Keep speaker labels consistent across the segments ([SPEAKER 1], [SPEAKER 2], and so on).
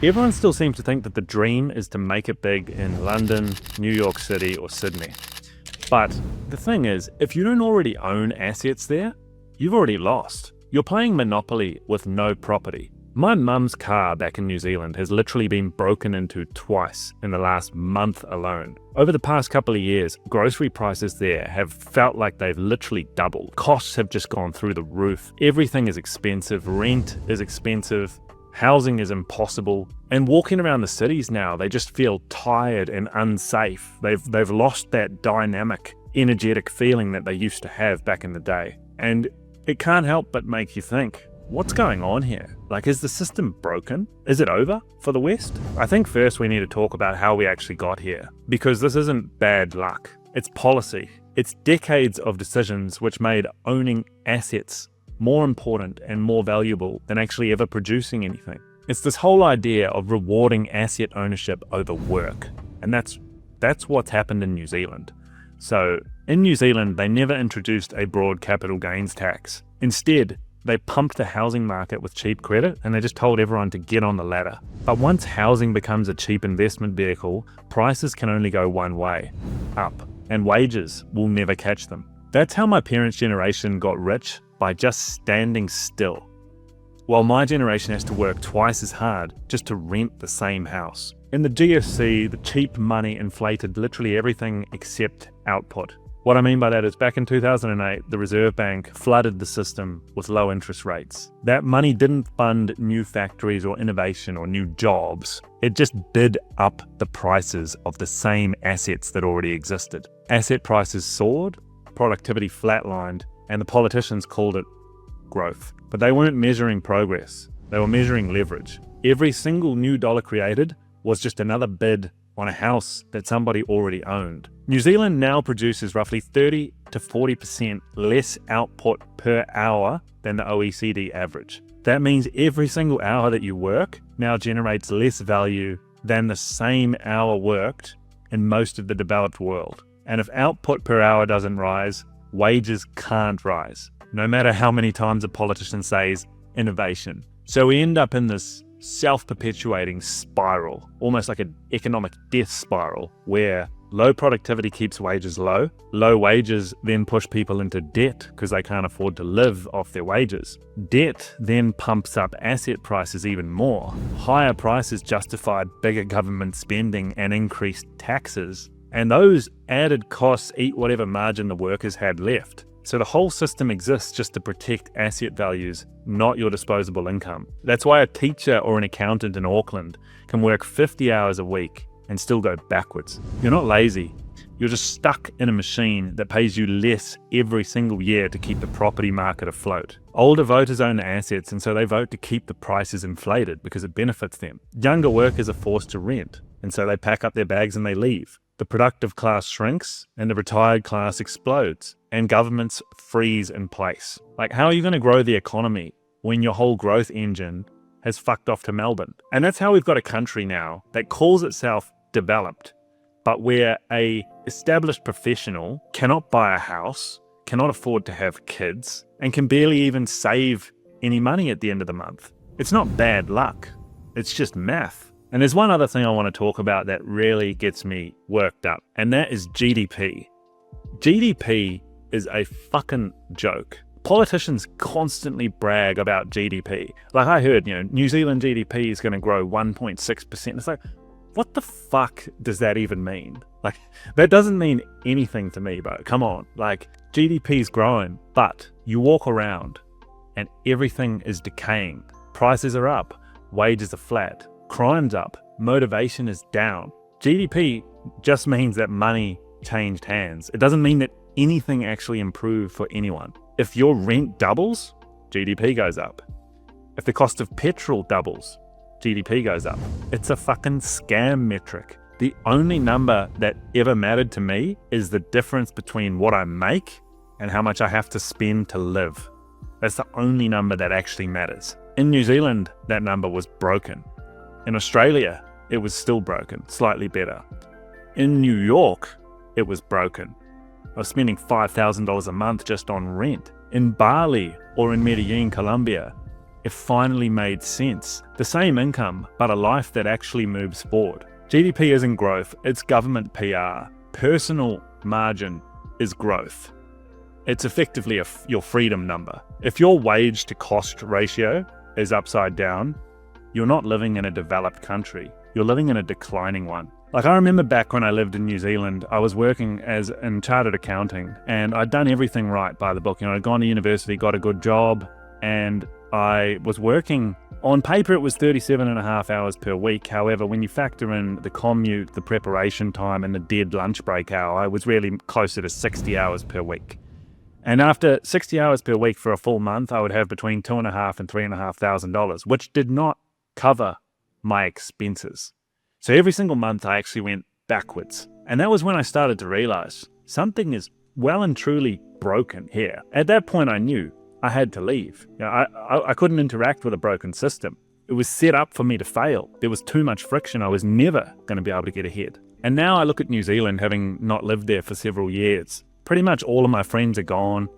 [SPEAKER 1] Everyone still seems to think that the dream is to make it big in London, New York City, or Sydney. But the thing is, if you don't already own assets there, you've already lost. You're playing Monopoly with no property. My mum's car back in New Zealand has literally been broken into twice in the last month alone. Over the past couple of years, grocery prices there have felt like they've literally doubled. Costs have just gone through the roof. Everything is expensive. Rent is expensive. Housing is impossible. And walking around the cities now, they just feel tired and unsafe. They've lost that dynamic, energetic feeling that they used to have back in the day. And it can't help but make you think, what's going on here? Like, is the system broken? Is it over for the West? I think first we need to talk about how we actually got here, because this isn't bad luck. It's policy. It's decades of decisions which made owning assets more important and more valuable than actually ever producing anything. It's this whole idea of rewarding asset ownership over work. And that's what's happened in New Zealand. So in New Zealand, they never introduced a broad capital gains tax. Instead, they pumped the housing market with cheap credit and they just told everyone to get on the ladder. But once housing becomes a cheap investment vehicle, prices can only go one way, up, and wages will never catch them. That's how my parents' generation got rich, by just standing still, while my generation has to work twice as hard just to rent the same house. In the GFC, the cheap money inflated literally everything except output. What I mean by that is back in 2008, the Reserve Bank flooded the system with low interest rates. That money didn't fund new factories or innovation or new jobs. It just bid up the prices of the same assets that already existed. Asset prices soared, productivity flatlined, and the politicians called it growth. But they weren't measuring progress. They were measuring leverage. Every single new dollar created was just another bid on a house that somebody already owned. New Zealand now produces roughly 30 to 40% less output per hour than the OECD average. That means every single hour that you work now generates less value than the same hour worked in most of the developed world. And if output per hour doesn't rise, wages can't rise, no matter how many times a politician says innovation. So we end up in this self-perpetuating spiral, almost like an economic death spiral, where low productivity keeps wages low. Low wages then push people into debt because they can't afford to live off their wages. Debt then pumps up asset prices even more. Higher prices justify bigger government spending and increased taxes. And those added costs eat whatever margin the workers had left. So the whole system exists just to protect asset values, not your disposable income. That's why a teacher or an accountant in Auckland can work 50 hours a week and still go backwards. You're not lazy. You're just stuck in a machine that pays you less every single year to keep the property market afloat. Older voters own assets, and so they vote to keep the prices inflated because it benefits them. Younger workers are forced to rent, and so they pack up their bags and they leave. The productive class shrinks and the retired class explodes, and governments freeze in place. Like, how are you going to grow the economy when your whole growth engine has fucked off to Melbourne? And that's how we've got a country now that calls itself developed, but where a established professional cannot buy a house, cannot afford to have kids, and can barely even save any money at the end of the month. It's not bad luck. It's just math. And there's one other thing I want to talk about that really gets me worked up, and that is GDP. GDP is a fucking joke. Politicians constantly brag about GDP. Like, I heard, New Zealand GDP is going to grow 1.6%. It's like, what the fuck does that even mean? Like, that doesn't mean anything to me, bro. Come on. Like, GDP is growing, but you walk around and everything is decaying. Prices are up, wages are flat. Crime's up, motivation is down. GDP just means that money changed hands. It doesn't mean that anything actually improved for anyone. If your rent doubles, GDP goes up. If the cost of petrol doubles, GDP goes up. It's a fucking scam metric. The only number that ever mattered to me is the difference between what I make and how much I have to spend to live. That's the only number that actually matters. In New Zealand, that number was broken. In Australia, it was still broken, slightly better. In New York, it was broken. I was spending $5,000 a month just on rent. In Bali or in Medellin, Colombia, It finally made sense. The same income, but a life that actually moves forward. GDP isn't growth, it's government PR. Personal margin is growth. It's effectively your freedom number. If your wage to cost ratio is upside down, you're not living in a developed country. You're living in a declining one. Like, I remember back when I lived in New Zealand, I was working in chartered accounting, and I'd done everything right by the book. I'd gone to university, got a good job, and I was working. On paper, it was 37.5 hours per week. However, when you factor in the commute, the preparation time, and the dead lunch break hour, I was really closer to 60 hours per week. And after 60 hours per week for a full month, I would have between $2,500 and $3,500, which did not cover my expenses. So every single month, I actually went backwards. And that was when I started to realize something is well and truly broken here. At that point, I knew I had to leave. I couldn't interact with a broken system. It was set up for me to fail. There was too much friction. I was never going to be able to get ahead. And now I look at New Zealand, having not lived there for several years. Pretty much all of my friends are gone.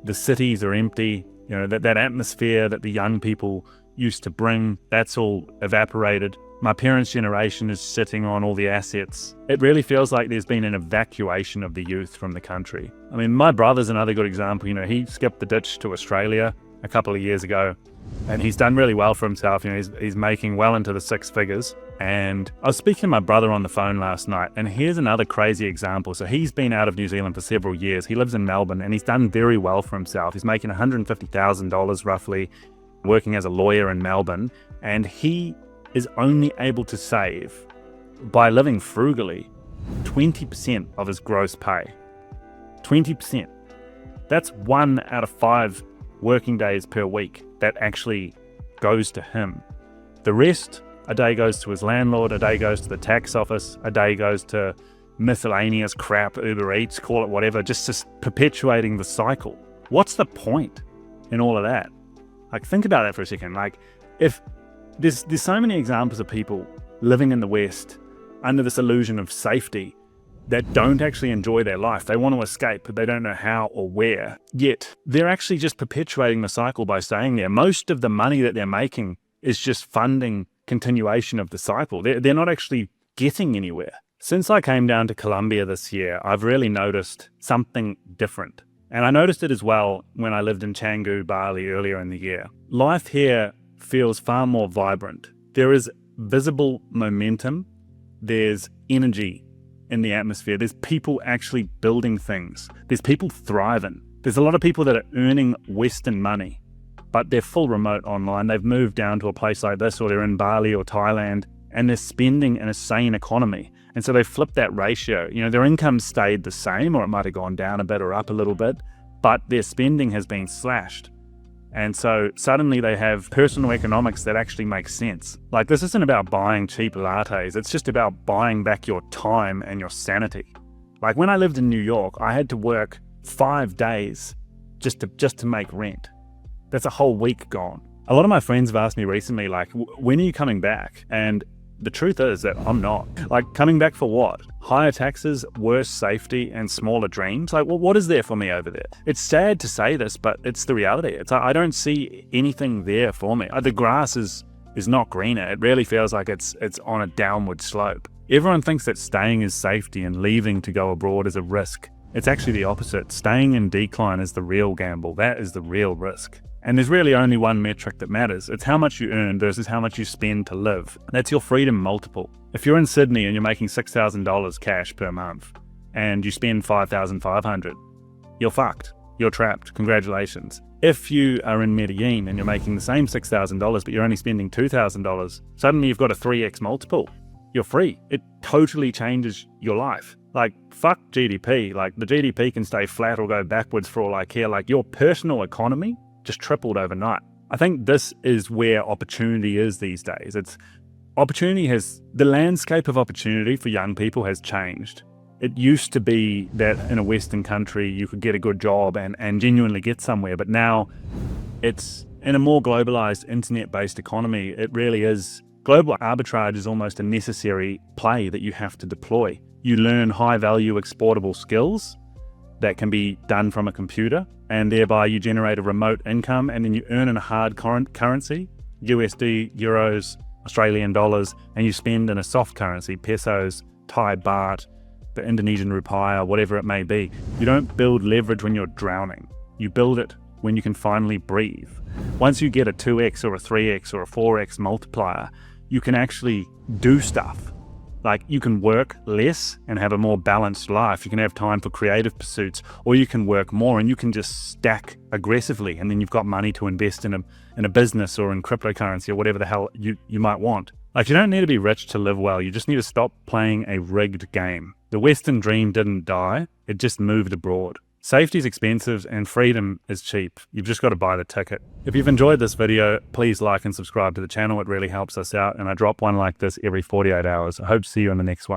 [SPEAKER 1] The cities are empty. That atmosphere that the young people used to bring, that's all evaporated. My parents' generation is sitting on all the assets. It really feels like there's been an evacuation of the youth from the country. I mean, my brother's another good example. He skipped the ditch to Australia a couple of years ago, and he's done really well for himself. He's making well into the six figures. And I was speaking to my brother on the phone last night, and here's another crazy example. So he's been out of New Zealand for several years. He lives in Melbourne, and he's done very well for himself. He's making $150,000 roughly, working as a lawyer in Melbourne, and he is only able to save, by living frugally, 20% of his gross pay. 20%. That's 1 out of 5 working days per week that actually goes to him. The rest, a day goes to his landlord, a day goes to the tax office, a day goes to miscellaneous crap, Uber Eats, call it whatever, just perpetuating the cycle. What's the point in all of that? Like, think about that for a second. Like, if there's so many examples of people living in the West under this illusion of safety that don't actually enjoy their life. They want to escape, but they don't know how or where. Yet, they're actually just perpetuating the cycle by staying there. Most of the money that they're making is just funding continuation of the cycle. They're not actually getting anywhere. Since I came down to Colombia this year, I've really noticed something different. And I noticed it as well when I lived in Canggu, Bali earlier in the year. Life here feels far more vibrant. There is visible momentum. There's energy in the atmosphere. There's people actually building things. There's people thriving. There's a lot of people that are earning Western money, but they're full remote online. They've moved down to a place like this, or they're in Bali or Thailand, and they're spending in a sane economy. And so they flipped that ratio. Their income stayed the same, or it might have gone down a bit or up a little bit, but their spending has been slashed. And so suddenly they have personal economics that actually makes sense. Like, this isn't about buying cheap lattes. It's just about buying back your time and your sanity. Like, when I lived in New York, I had to work 5 days just to make rent. That's a whole week gone. A lot of my friends have asked me recently, like, when are you coming back? And the truth is that I'm not. Like, coming back for what? Higher taxes, worse safety, and smaller dreams? Like, well, what is there for me over there? It's sad to say this, but it's the reality. I don't see anything there for me. The grass is not greener. It really feels like it's on a downward slope. Everyone thinks that staying is safety and leaving to go abroad is a risk. It's actually the opposite. Staying in decline is the real gamble. That is the real risk. And there's really only one metric that matters. It's how much you earn versus how much you spend to live. That's your freedom multiple. If you're in Sydney and you're making $6,000 cash per month and you spend $5,500, you're fucked. You're trapped. Congratulations. If you are in Medellin and you're making the same $6,000 but you're only spending $2,000, suddenly you've got a 3x multiple. You're free. It totally changes your life. Like, fuck GDP. Like, the GDP can stay flat or go backwards for all I care. Like, your personal economy just tripled overnight. I think this is where opportunity is these days. The landscape of opportunity for young people has changed. It used to be that in a Western country you could get a good job and genuinely get somewhere, but now it's in a more globalized internet-based economy. It really is. Global arbitrage is almost a necessary play that you have to deploy. You learn high-value exportable skills that can be done from a computer, and thereby you generate a remote income, and then you earn in a hard currency, USD, euros, Australian dollars, and you spend in a soft currency, pesos, Thai baht, the Indonesian rupiah, whatever it may be. You don't build leverage when you're drowning. You build it when you can finally breathe. Once you get a 2x or a 3x or a 4x multiplier, you can actually do stuff. Like, you can work less and have a more balanced life. You can have time for creative pursuits, or you can work more and you can just stack aggressively, and then you've got money to invest in a business or in cryptocurrency or whatever the hell you might want. Like, you don't need to be rich to live well. You just need to stop playing a rigged game. The Western dream didn't die, it just moved abroad. Safety is expensive and freedom is cheap. You've just got to buy the ticket. If you've enjoyed this video, please like and subscribe to the channel. It really helps us out, and I drop one like this every 48 hours. I hope to see you in the next one.